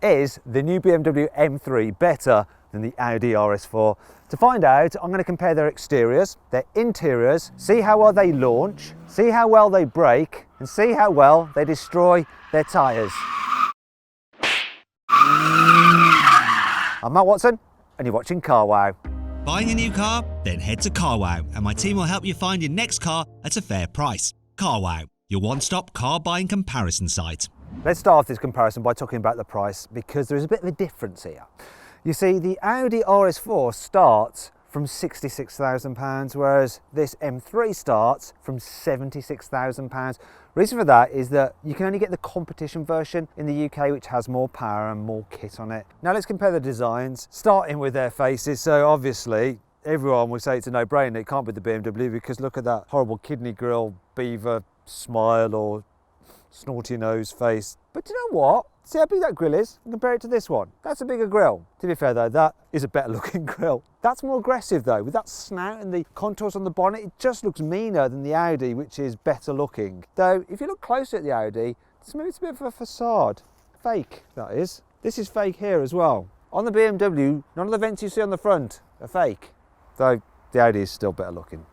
Is the new BMW M3 better than the Audi RS4? To find out, I'm going to compare their exteriors, their interiors, see how well they launch, see how well they brake, and see how well they destroy their tyres. I'm Matt Watson, and you're watching Car Wow. Buying a new car? Then head to Car Wow, and my team will help you find your next car at a fair price. Car Wow, your one-stop car buying comparison site. Let's start off this comparison by talking about the price, because there is a bit of a difference here. You see, the Audi RS4 starts from £66,000, whereas this M3 starts from £76,000. Reason for that is that you can only get the competition version in the UK, which has more power and more kit on it. Now let's compare the designs, starting with their faces. So obviously, everyone will say it's a no-brainer. It can't be the BMW because look at that horrible kidney grille, beaver smile or snorty nose face. But you know what? See how big that grille is and compare it to this one. That's a bigger grille. To be fair though, that is a better looking grille. That's more aggressive though. With that snout and the contours on the bonnet, it just looks meaner than the Audi, which is better looking. Though, if you look closer at the Audi, maybe it's a bit of a facade. Fake, that is. This is fake here as well. On the BMW, none of the vents you see on the front are fake. Though, the Audi is still better looking.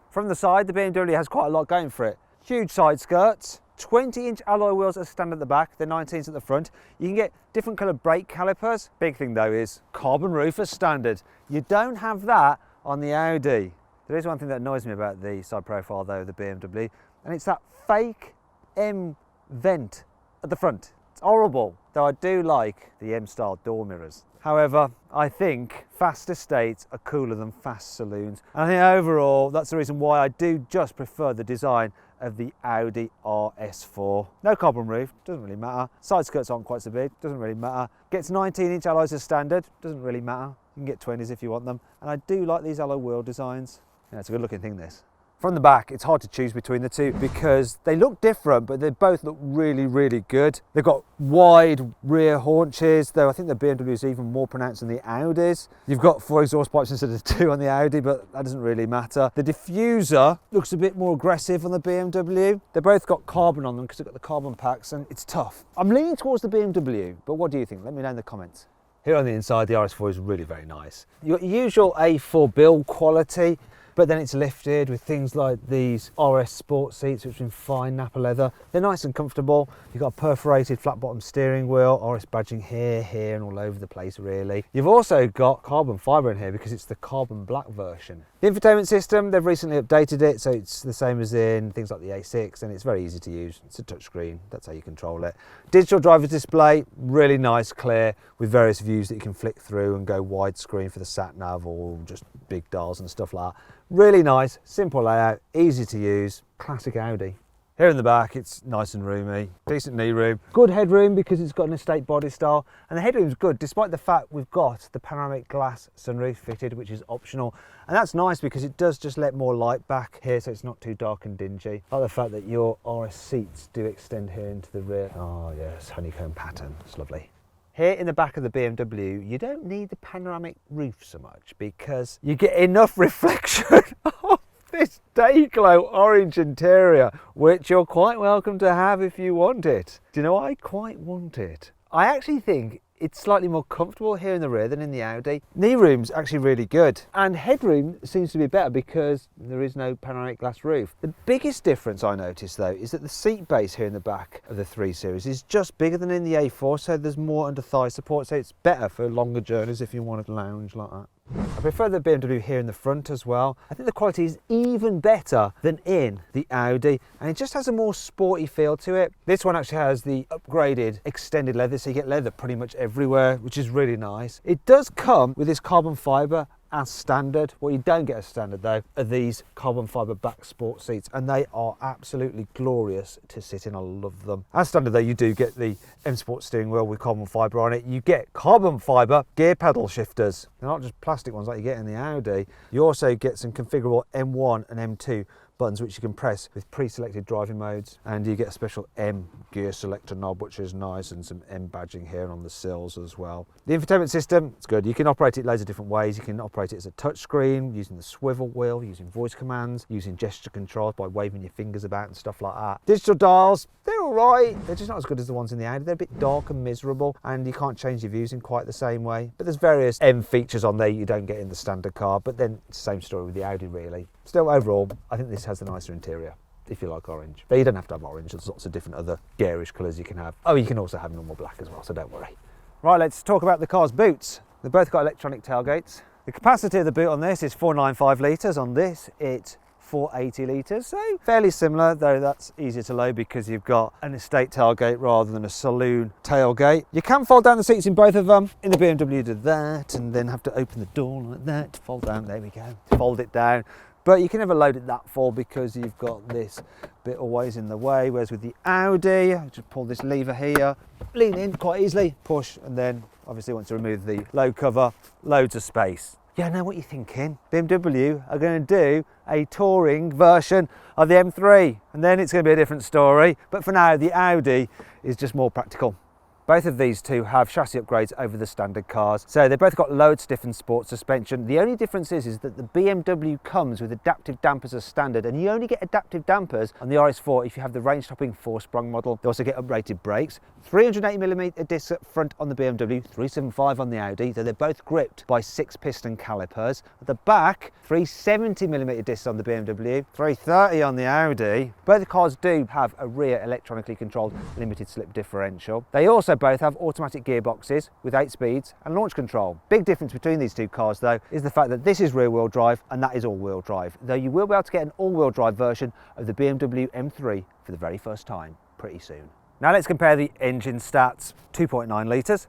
From the side, the BMW has quite a lot going for it. Huge side skirts. 20-inch alloy wheels are standard at the back, the 19s at the front. You can get different coloured brake calipers. Big thing though is carbon roof as standard. You don't have that on the Audi. There is one thing that annoys me about the side profile though, the BMW, and it's that fake M vent at the front. It's horrible, though I do like the M-style door mirrors. However, I think fast estates are cooler than fast saloons. And I think overall, that's the reason why I do just prefer the design of the Audi RS4. No carbon roof, doesn't really matter. Side skirts aren't quite so big, doesn't really matter. Gets 19-inch alloys as standard, doesn't really matter. You can get 20s if you want them. And I do like these alloy wheel designs. Yeah, it's a good looking thing, this. From the back, it's hard to choose between the two because they look different, but they both look really, really good. They've got wide rear haunches, though I think the BMW is even more pronounced than the Audis. You've got 4 exhaust pipes instead of 2 on the Audi, but that doesn't really matter. The diffuser looks a bit more aggressive on the BMW. They've both got carbon on them because they've got the carbon packs and it's tough. I'm leaning towards the BMW, but what do you think? Let me know in the comments. Here on the inside, the RS4 is really very nice. You've got your usual A4 build quality, but then it's lifted with things like these RS Sport seats, which are in fine Napa leather. They're nice and comfortable. You've got a perforated flat bottom steering wheel, RS badging here, here, and all over the place, really. You've also got carbon fibre in here because it's the carbon black version. The infotainment system, they've recently updated it, so it's the same as in things like the A6, and it's very easy to use. It's a touchscreen, that's how you control it. Digital driver's display, really nice, clear, with various views that you can flick through and go widescreen for the sat-nav or just big dials and stuff like that. Really nice, simple layout, easy to use, classic Audi. Here in the back, it's nice and roomy, decent knee room. Good headroom because it's got an estate body style, and the headroom's good despite the fact we've got the panoramic glass sunroof fitted, which is optional. And that's nice because it does just let more light back here so it's not too dark and dingy. I like the fact that your RS seats do extend here into the rear. Oh yes, honeycomb pattern, it's lovely. Here in the back of the BMW, you don't need the panoramic roof so much because you get enough reflection of this day glow orange interior, which you're quite welcome to have if you want it. Do you know why I quite want it? I actually think it's slightly more comfortable here in the rear than in the Audi. Knee room's actually really good. And headroom seems to be better because there is no panoramic glass roof. The biggest difference I noticed though is that the seat base here in the back of the 3 Series is just bigger than in the A4, so there's more under thigh support, so it's better for longer journeys if you want to lounge like that. I prefer the BMW here in the front as well. I think the quality is even better than in the Audi, and it just has a more sporty feel to it. This one actually has the upgraded extended leather, so you get leather pretty much everywhere, which is really nice. It does come with this carbon fibre as standard. What you don't get as standard though are these carbon fibre back sport seats, and they are absolutely glorious to sit in. I love them. As standard though, you do get the M Sport steering wheel with carbon fibre on it. You get carbon fibre gear pedal shifters. They're not just plastic ones like you get in the Audi. You also get some configurable M1 and M2 buttons which you can press with pre-selected driving modes, and you get a special M gear selector knob, which is nice, and some M badging here on the sills as well. The infotainment system, it's good. You can operate it loads of different ways. You can operate it as a touchscreen, using the swivel wheel, using voice commands, using gesture controls by waving your fingers about and stuff like that. Digital dials, they're all right. They're just not as good as the ones in the Audi. They're a bit dark and miserable, and you can't change your views in quite the same way. But there's various M features on there you don't get in the standard car, but then it's the same story with the Audi really. Still, overall, I think this has the nicer interior, if you like orange. But you don't have to have orange, there's lots of different other garish colours you can have. Oh, you can also have normal black as well, so don't worry. Right, let's talk about the car's boots. They've both got electronic tailgates. The capacity of the boot on this is 495 litres. On this, it's 480 litres, so fairly similar, though that's easier to load because you've got an estate tailgate rather than a saloon tailgate. You can fold down the seats in both of them. In the BMW you do that and then have to open the door like that to fold down. There we go, fold it down. But you can never load it that full because you've got this bit always in the way, whereas with the Audi, I just pull this lever here, lean in quite easily, push, and then obviously once you remove the load cover, loads of space. Yeah, I know what you're thinking. BMW are going to do a touring version of the M3, and then it's going to be a different story. But for now, the Audi is just more practical. Both of these two have chassis upgrades over the standard cars. So they've both got load stiffened sport suspension. The only difference is that the BMW comes with adaptive dampers as standard, and you only get adaptive dampers on the RS4 if you have the range topping 4-sprung model. They also get uprated brakes, 380mm discs up front on the BMW, 375 on the Audi, though they're both gripped by 6-piston calipers. At the back, 370mm discs on the BMW, 330 on the Audi. Both cars do have a rear electronically controlled limited slip differential. They also both have automatic gearboxes with 8 speeds and launch control. Big difference between these two cars though is the fact that this is rear wheel drive and that is all wheel drive, though you will be able to get an all wheel drive version of the BMW M3 for the very first time pretty soon. Now let's compare the engine stats. 2.9 litres,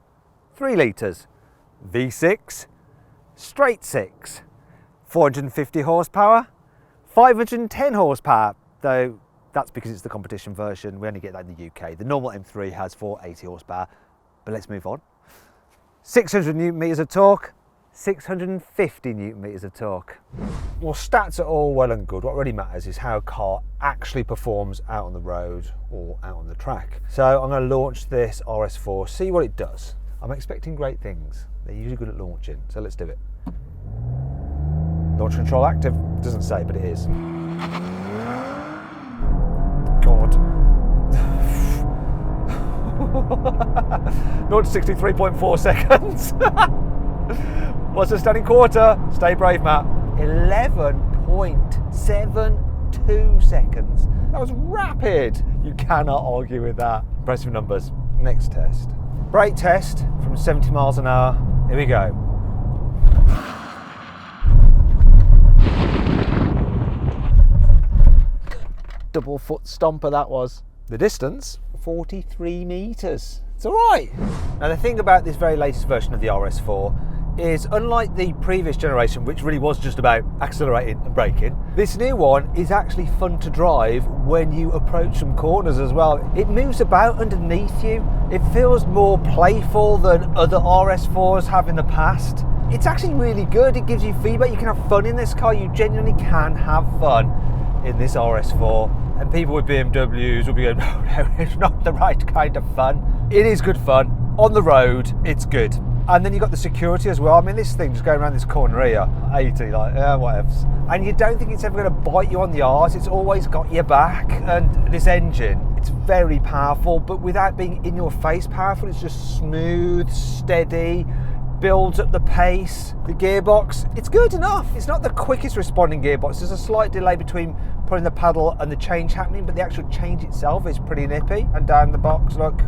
3 litres, V6, straight 6, 450 horsepower, 510 horsepower, though that's because it's the competition version. We only get that in the UK. The normal M3 has 480 horsepower, but let's move on. 600 newton meters of torque, 650 newton meters of torque. Well, stats are all well and good. What really matters is how a car actually performs out on the road or out on the track. So I'm going to launch this RS4, see what it does. I'm expecting great things. They're usually good at launching, so let's do it. Launch control active, doesn't say, but it is. God. 0 to 63.4 seconds. What's the standing quarter? Stay brave, Matt. 11.72 seconds. That was rapid. You cannot argue with that. Impressive numbers. Next test. Brake test from 70 miles an hour. Here we go. Double foot stomper that was. The distance, 43 metres. It's all right. Now the thing about this very latest version of the RS4 is, unlike the previous generation, which really was just about accelerating and braking, this new one is actually fun to drive when you approach some corners as well. It moves about underneath you. It feels more playful than other RS4s have in the past. It's actually really good. It gives you feedback. You can have fun in this car. You genuinely can have fun in this RS4, and people with BMWs will be going, no, it's not the right kind of fun. It is good fun. On the road, it's good. And then you've got the security as well. I mean, this thing just going around this corner here, 80, like, yeah, whatever. And you don't think it's ever going to bite you on the arse. It's always got your back. And this engine, it's very powerful, but without being in your face powerful. It's just smooth, steady, builds up the pace. The gearbox, it's good enough. It's not the quickest responding gearbox. There's a slight delay between putting the pedal and the change happening, but the actual change itself is pretty nippy. And down the box, look.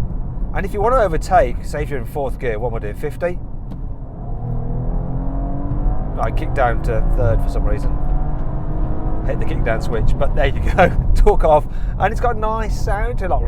And if you want to overtake, say if you're in 4th gear, what am I doing, 50? I kicked down to 3rd for some reason. Hit the kick down switch, but there you go. Took off, and it's got a nice sound to like,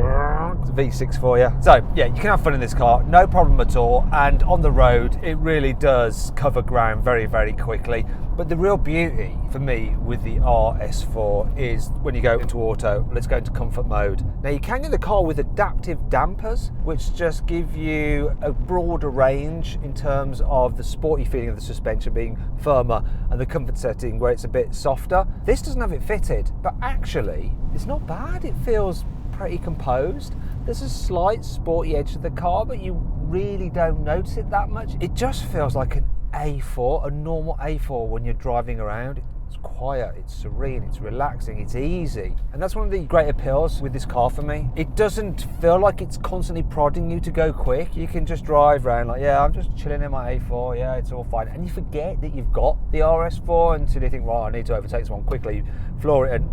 it's a V6 for you. So yeah, you can have fun in this car, no problem at all. And on the road, it really does cover ground very, very quickly. But the real beauty for me with the RS4 is when you go into auto, let's go into comfort mode. Now you can get the car with adaptive dampers, which just give you a broader range in terms of the sporty feeling of the suspension being firmer and the comfort setting where it's a bit softer. This doesn't have it fitted, but actually it's not bad. It feels pretty composed. There's a slight sporty edge to the car, but you really don't notice it that much. It just feels like an A4, a normal A4 when you're driving around. It's quiet, it's serene, it's relaxing, it's easy. And that's one of the great appeals with this car for me. It doesn't feel like it's constantly prodding you to go quick. You can just drive around like, yeah, I'm just chilling in my A4, yeah, it's all fine. And you forget that you've got the RS4 until you think, right, I need to overtake someone quickly. You floor it and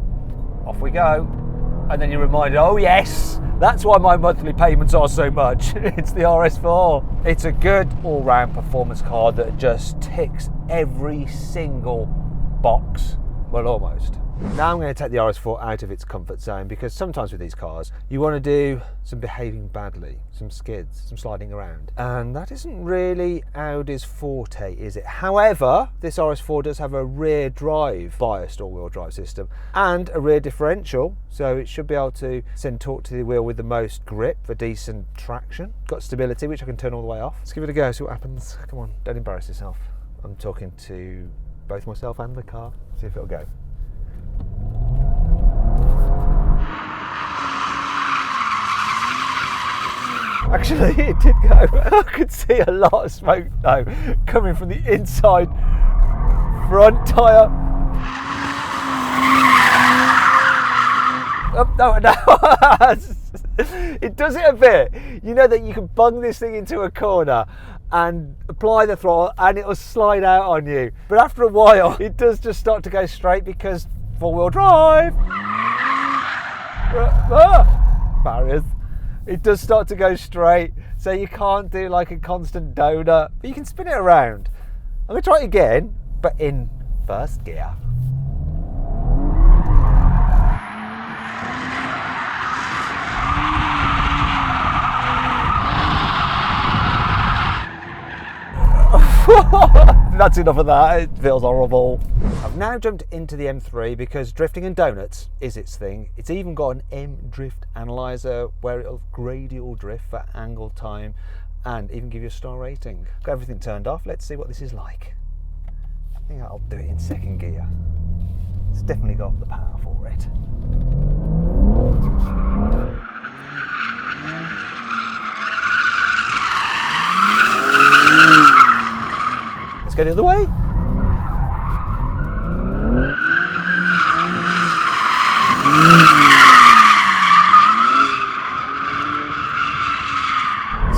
off we go. And then you're reminded, oh yes, that's why my monthly payments are so much. It's the RS4. It's a good all-round performance car that just ticks every single box. Well, almost. Now I'm going to take the RS4 out of its comfort zone, because sometimes with these cars, you want to do some behaving badly, some skids, some sliding around. And that isn't really Audi's forte, is it? However, this RS4 does have a rear drive biased all-wheel drive system and a rear differential, so it should be able to send torque to the wheel with the most grip for decent traction. Got stability, which I can turn all the way off. Let's give it a go, see what happens. Come on, don't embarrass yourself. I'm talking to both myself and the car. See if it'll go. Actually, it did go. I could see a lot of smoke though coming from the inside front tyre. Oh, no. It does it a bit. You know that you can bung this thing into a corner and apply the throttle and it'll slide out on you. But after a while, it does just start to go straight because four-wheel drive. Barriers. It does start to go straight, so you can't do like a constant donut, but you can spin it around. I'm going to try it again, but in first gear. That's enough of that, it feels horrible. I've now jumped into the M3 because drifting and donuts is its thing. It's even got an M drift analyzer where it'll grade your drift for angle, time, and even give you a star rating. Got everything turned off, let's see what this is like. I think I'll do it in second gear. It's definitely got the power for it. Let's go the other way.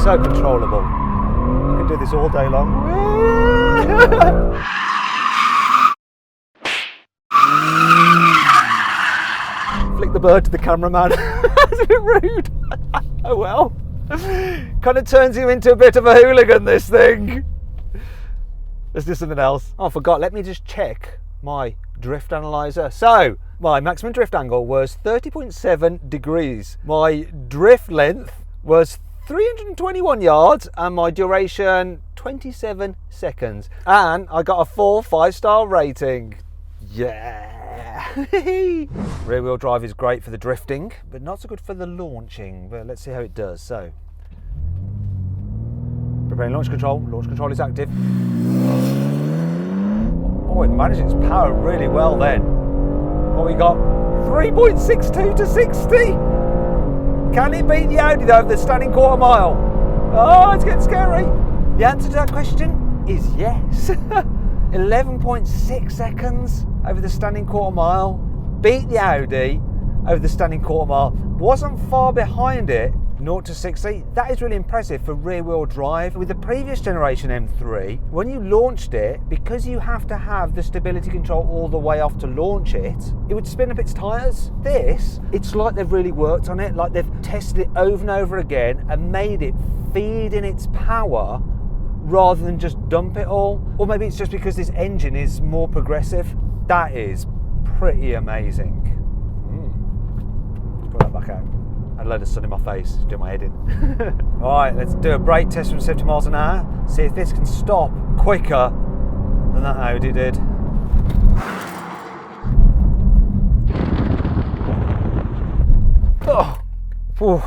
So controllable. I can do this all day long. Flick the bird to the cameraman. That's a bit rude. Oh well. Kind of turns you into a bit of a hooligan, this thing. Let's do something else. Oh, I forgot. Let me just check my drift analyzer. So, my maximum drift angle was 30.7 degrees. My drift length was 321 yards and my duration 27 seconds. And I got a full 5-star rating. Yeah. Rear wheel drive is great for the drifting, but not so good for the launching. But let's see how it does. So, preparing launch control. Launch control is active. Oh, it manages its power really well then. What we got? 3.62 to 60. Can it beat the Audi though of the standing quarter mile? Oh, it's getting scary. The answer to that question is yes. 11.6 seconds over the standing quarter mile. Beat the Audi over the standing quarter mile. Wasn't far behind it. 0 to 60, that is really impressive for rear wheel drive. With the previous generation M3, when you launched it, because you have to have the stability control all the way off to launch it, it would spin up its tyres. This, it's like they've really worked on it, like they've tested it over and over again and made it feed in its power rather than just dump it all. Or maybe it's just because this engine is more progressive. That is pretty amazing. Let's put that back out. A load of sun in my face, do my head in. Alright, let's do a brake test from 70 miles an hour. See if this can stop quicker than that Audi did. Oh, whew.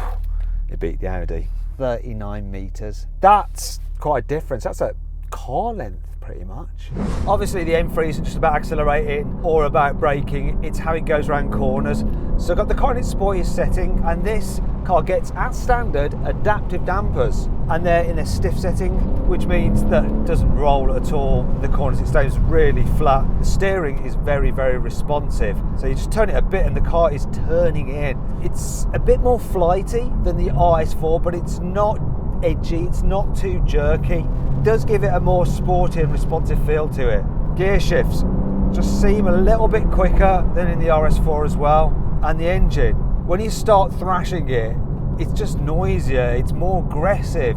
It beat the Audi. 39 metres. That's quite a difference. That's a car length pretty much. Obviously the M3 isn't just about accelerating or about braking, it's how it goes around corners. So I've got the car in its sportiest setting, and this car gets, as standard, adaptive dampers, and they're in a stiff setting, which means that it doesn't roll at all. The corners, it stays really flat. The steering is very, very responsive. So you just turn it a bit and the car is turning in. It's a bit more flighty than the RS4, but it's not edgy, it's not too jerky. It does give it a more sporty and responsive feel to it. Gear shifts just seem a little bit quicker than in the RS4 as well. And the engine, when you start thrashing it, it's just noisier, it's more aggressive.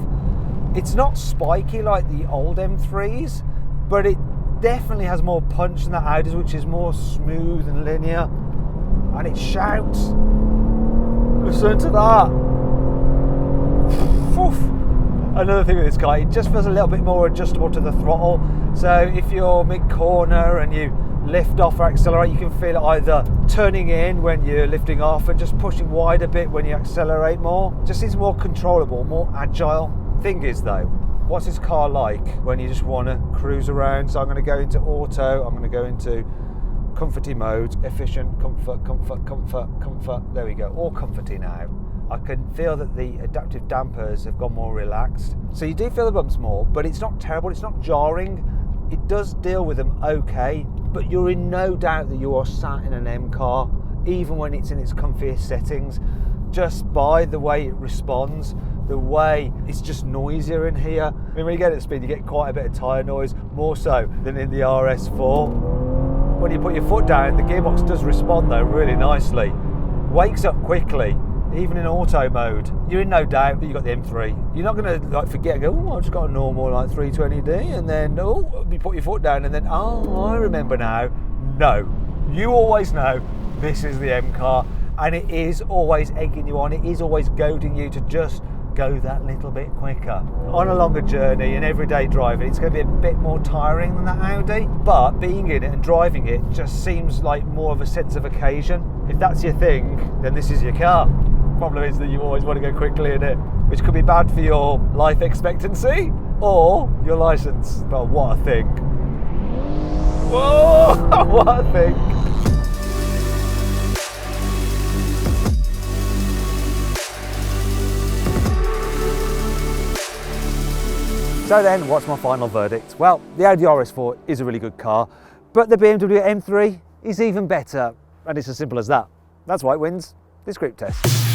It's not spiky like the old M3s, but it definitely has more punch than the Audis, which is more smooth and linear. And it shouts. Listen to that. Another thing with this car, it just feels a little bit more adjustable to the throttle. So if you're mid-corner and you lift off or accelerate, you can feel it either turning in when you're lifting off and just pushing wide a bit when you accelerate more. Just seems more controllable, more agile. Thing is though, what's this car like when you just want to cruise around? So I'm going to go into auto, I'm going to go into comforty mode, efficient, comfort, comfort, comfort, comfort. There we go, all comforty now. I can feel that the adaptive dampers have gone more relaxed. So you do feel the bumps more, but it's not terrible, it's not jarring. It does deal with them okay, but you're in no doubt that you are sat in an M car, even when it's in its comfiest settings, just by the way it responds, the way it's just noisier in here. I mean, when you get at speed, you get quite a bit of tyre noise, more so than in the RS4. When you put your foot down, the gearbox does respond though really nicely. Wakes up quickly. Even in auto mode, you're in no doubt that you've got the M3. You're not going to like forget and go, oh, I've just got a normal like 320D, and then oh, you put your foot down, and then oh, I remember now. No, you always know this is the M car, and it is always egging you on. It is always goading you to just go that little bit quicker. On a longer journey and everyday driving, it's going to be a bit more tiring than that Audi, but being in it and driving it just seems like more of a sense of occasion. If that's your thing, then this is your car. Problem is that you always want to go quickly in it, which could be bad for your life expectancy or your license. But what a thing. Whoa, what a thing. So then, what's my final verdict? Well, the Audi RS4 is a really good car, but the BMW M3 is even better, and it's as simple as that. That's why it wins this group test.